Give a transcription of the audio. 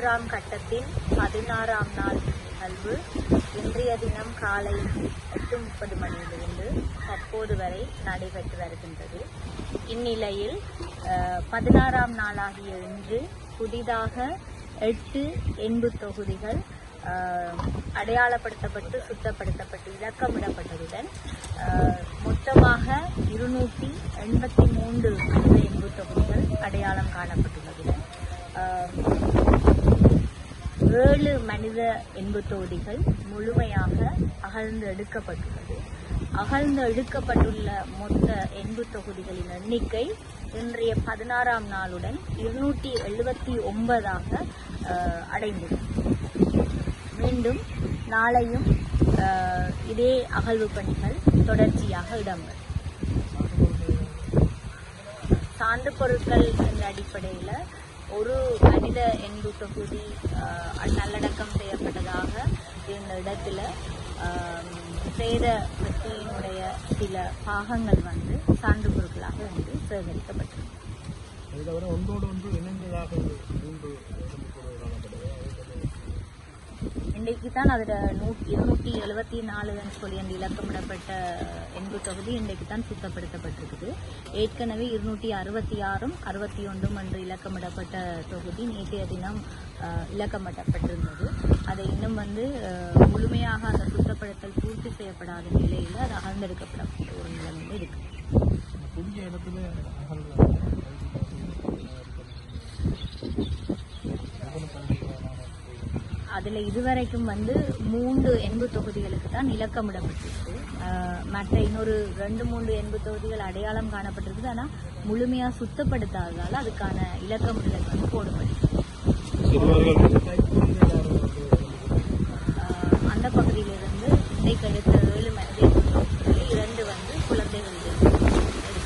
மூன்றாம் கட்டத்தின் 16ஆம் நாள் நிகழ்வு இன்றைய தினம் காலை 8:30 மணியிலிருந்து தற்போது வரை நடைபெற்று வருகின்றது. இந்நிலையில் 16ஆம் நாளாகிய இன்று புதிதாக 8 எண்பு தொகுதிகள் அடையாளப்படுத்தப்பட்டு சுத்தப்படுத்தப்பட்டு இலக்கமிடப்பட்டதுடன் மொத்தமாக 283 எண்பு தொகுதிகள் அடையாளம் காணப்பட்டுள்ளதுடன் 7 மனித எண்பு தொகுதிகள் முழுமையாக அகழ்ந்து எடுக்கப்பட்டுள்ளது. அகழ்ந்து எடுக்கப்பட்டுள்ள மொத்த எண்பு தொகுதிகளின் எண்ணிக்கை இன்றைய 16ஆம் நாளுடன் 279ஆக அடைந்துள்ளது. மீண்டும் நாளையும் இதே அகழ்வு பணிகள் தொடர்ச்சியாக இடம்பெறும். சான்று பொருட்கள் என்ற அடிப்படையில் ஒரு மனித எண்பு தொகுதி நல்லடக்கம் செய்யப்பட்டதாக இந்த இடத்துல பிரேத வெற்றியினுடைய சில பாகங்கள் சான்று பொருட்களாக சேகரிக்கப்பட்டது. இன்றைக்கு தான் அதில் 274 சொல்லி அந்த இலக்கமிடப்பட்ட எண்பு தொகுதி இன்றைக்கு தான் சுத்தப்படுத்தப்பட்டிருக்குது. ஏற்கனவே 266ம் 61ம் என்று இலக்கமிடப்பட்ட தொகுதி நேற்றைய தினம் இலக்கமிடப்பட்டிருந்தது. அதை இன்னும் முழுமையாக அந்த சுத்தப்படுத்தல் பூர்த்தி செய்யப்படாத நிலையில் அது அகழ்ந்தெடுக்கப்பட்ட ஒரு நிலைமை இருக்கு. புதிய இடத்துல அதில் இதுவரைக்கும் 3 எண்பு தொகுதிகளுக்கு தான் இலக்கமிடப்பட்டிருக்கு. மற்ற இன்னொரு 2-3 எண்பு தொகுதிகள் அடையாளம் காணப்பட்டிருக்குது. ஆனால் முழுமையாக சுத்தப்படுத்தாததால் அதுக்கான இலக்கமிடல் போடப்பட்டிருக்கு. அந்த பகுதியிலிருந்து இன்றைக்கு எடுத்த